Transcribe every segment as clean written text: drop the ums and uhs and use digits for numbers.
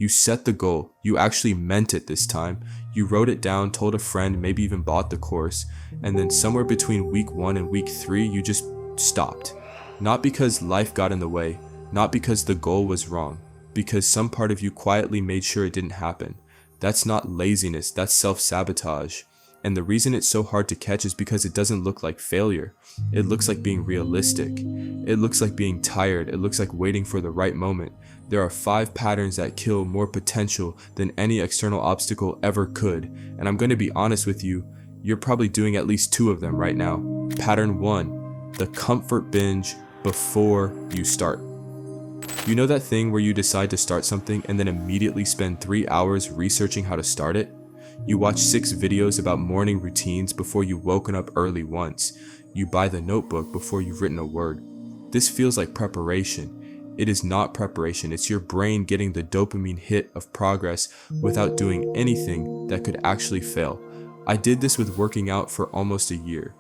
You set the goal. You actually meant it this time. You wrote it down, told a friend, maybe even bought the course, and then somewhere between week 1 and week 3, you just stopped. Not because life got in the way, not because the goal was wrong, because some part of you quietly made sure it didn't happen. That's not laziness, that's self-sabotage. And the reason it's so hard to catch is because it doesn't look like failure. It looks like being realistic. It looks like being tired. It looks like waiting for the right moment. There are 5 patterns that kill more potential than any external obstacle ever could. And I'm going to be honest with you, you're probably doing at least 2 of them right now. Pattern 1, the comfort binge before you start. You know that thing where you decide to start something and then immediately spend 3 hours researching how to start it? You watch 6 videos about morning routines before you've woken up early once. You buy the notebook before you've written a word. This feels like preparation. It is not preparation. It's your brain getting the dopamine hit of progress without doing anything that could actually fail. I did this with working out for almost a year.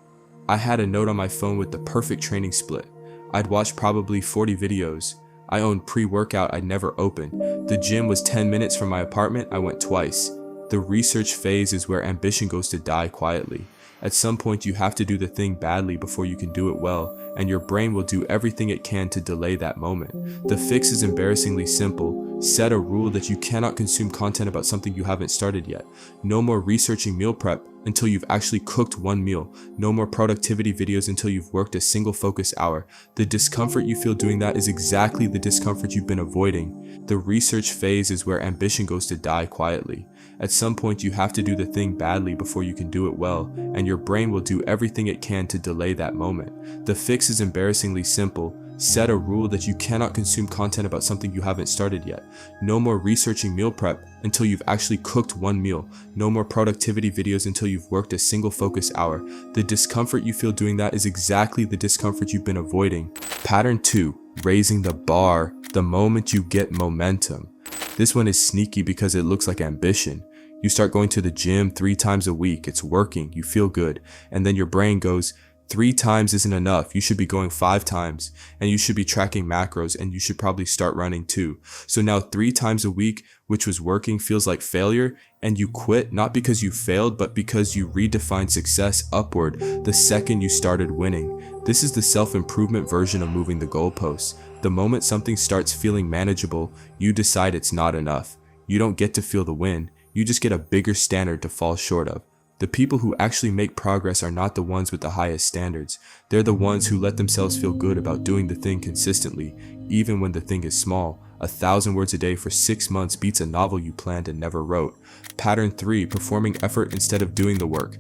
I had a note on my phone with the perfect training split. I'd watched probably 40 videos. I owned pre-workout I'd never opened. The gym was 10 minutes from my apartment. I went twice. The research phase is where ambition goes to die quietly. At some point you have to do the thing badly before you can do it well, and your brain will do everything it can to delay that moment. The fix is embarrassingly simple. Set a rule that you cannot consume content about something you haven't started yet. No more researching meal prep until you've actually cooked one meal. No more productivity videos until you've worked a single focus hour. The discomfort you feel doing that is exactly the discomfort you've been avoiding. The research phase is where ambition goes to die quietly. At some point you have to do the thing badly before you can do it well, and your brain will do everything it can to delay that moment. The fix is embarrassingly simple. Set a rule that you cannot consume content about something you haven't started yet. No more researching meal prep until you've actually cooked one meal. No more productivity videos until you've worked a single focus hour. The discomfort you feel doing that is exactly the discomfort you've been avoiding. Pattern 2, raising the bar the moment you get momentum. This one is sneaky because it looks like ambition. You start going to the gym 3 times a week, it's working, you feel good, and then your brain goes, 3 times isn't enough, you should be going 5 times, and you should be tracking macros, and you should probably start running too. So now 3 times a week, which was working, feels like failure, and you quit not because you failed, but because you redefined success upward the second you started winning. This is the self-improvement version of moving the goalposts. The moment something starts feeling manageable, you decide it's not enough. You don't get to feel the win, you just get a bigger standard to fall short of. The people who actually make progress are not the ones with the highest standards. They're the ones who let themselves feel good about doing the thing consistently, even when the thing is small. 1,000 words a day for 6 months beats a novel you planned and never wrote. Pattern 3, performing effort instead of doing the work.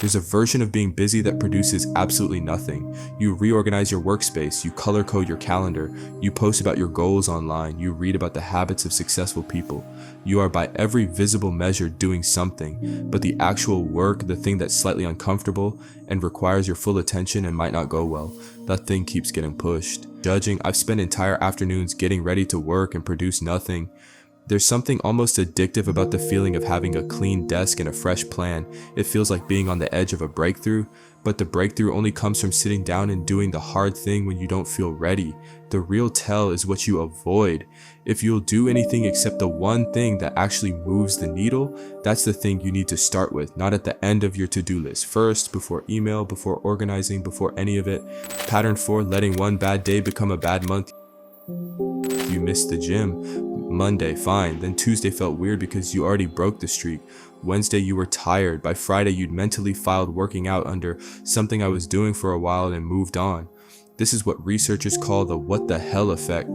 There's a version of being busy that produces absolutely nothing. You reorganize your workspace, you color code your calendar, you post about your goals online, you read about the habits of successful people. You are by every visible measure doing something, but the actual work, the thing that's slightly uncomfortable and requires your full attention and might not go well, that thing keeps getting pushed. Judging, I've spent entire afternoons getting ready to work and produce nothing. There's something almost addictive about the feeling of having a clean desk and a fresh plan. It feels like being on the edge of a breakthrough, but the breakthrough only comes from sitting down and doing the hard thing when you don't feel ready. The real tell is what you avoid. If you'll do anything except the one thing that actually moves the needle, that's the thing you need to start with, not at the end of your to-do list. First, before email, before organizing, before any of it. Pattern 4, letting one bad day become a bad month. You missed the gym. Monday, fine. Then Tuesday felt weird because you already broke the streak. Wednesday, you were tired. By Friday, you'd mentally filed working out under something I was doing for a while and moved on. This is what researchers call the what the hell effect.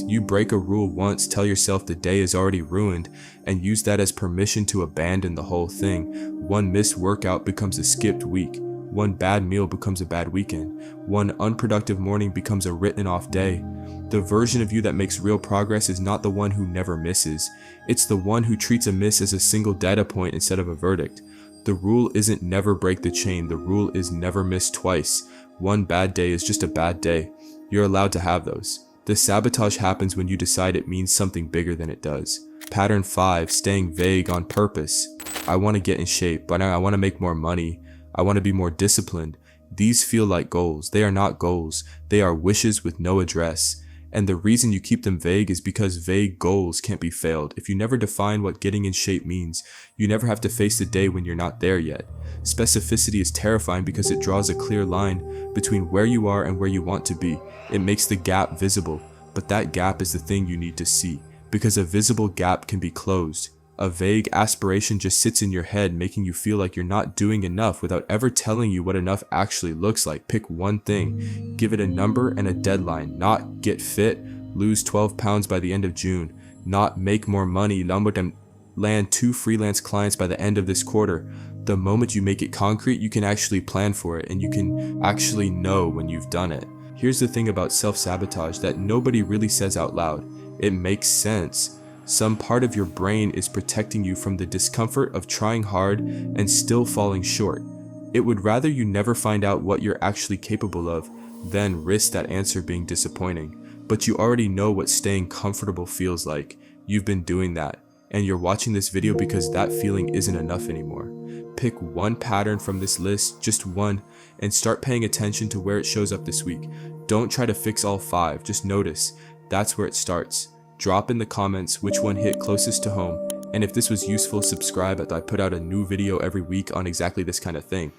You break a rule once, tell yourself the day is already ruined, and use that as permission to abandon the whole thing. One missed workout becomes a skipped week. One bad meal becomes a bad weekend. One unproductive morning becomes a written off day. The version of you that makes real progress is not the one who never misses. It's the one who treats a miss as a single data point instead of a verdict. The rule isn't never break the chain. The rule is never miss twice. One bad day is just a bad day. You're allowed to have those. The sabotage happens when you decide it means something bigger than it does. Pattern 5, staying vague on purpose. I want to get in shape, but I want to make more money. I want to be more disciplined. These feel like goals. They are not goals. They are wishes with no address. And the reason you keep them vague is because vague goals can't be failed. If you never define what getting in shape means, you never have to face the day when you're not there yet. Specificity is terrifying because it draws a clear line between where you are and where you want to be. It makes the gap visible, but that gap is the thing you need to see, because a visible gap can be closed. A vague aspiration just sits in your head, making you feel like you're not doing enough without ever telling you what enough actually looks like. Pick one thing, give it a number and a deadline, not get fit, lose 12 pounds by the end of June, not make more money, land 2 freelance clients by the end of this quarter. The moment you make it concrete, you can actually plan for it, and you can actually know when you've done it. Here's the thing about self-sabotage that nobody really says out loud. It makes sense. Some part of your brain is protecting you from the discomfort of trying hard and still falling short. It would rather you never find out what you're actually capable of than risk that answer being disappointing. But you already know what staying comfortable feels like. You've been doing that, and you're watching this video because that feeling isn't enough anymore. Pick one pattern from this list, just one, and start paying attention to where it shows up this week. Don't try to fix all 5, just notice. That's where it starts. Drop in the comments which one hit closest to home, and if this was useful, subscribe as I put out a new video every week on exactly this kind of thing.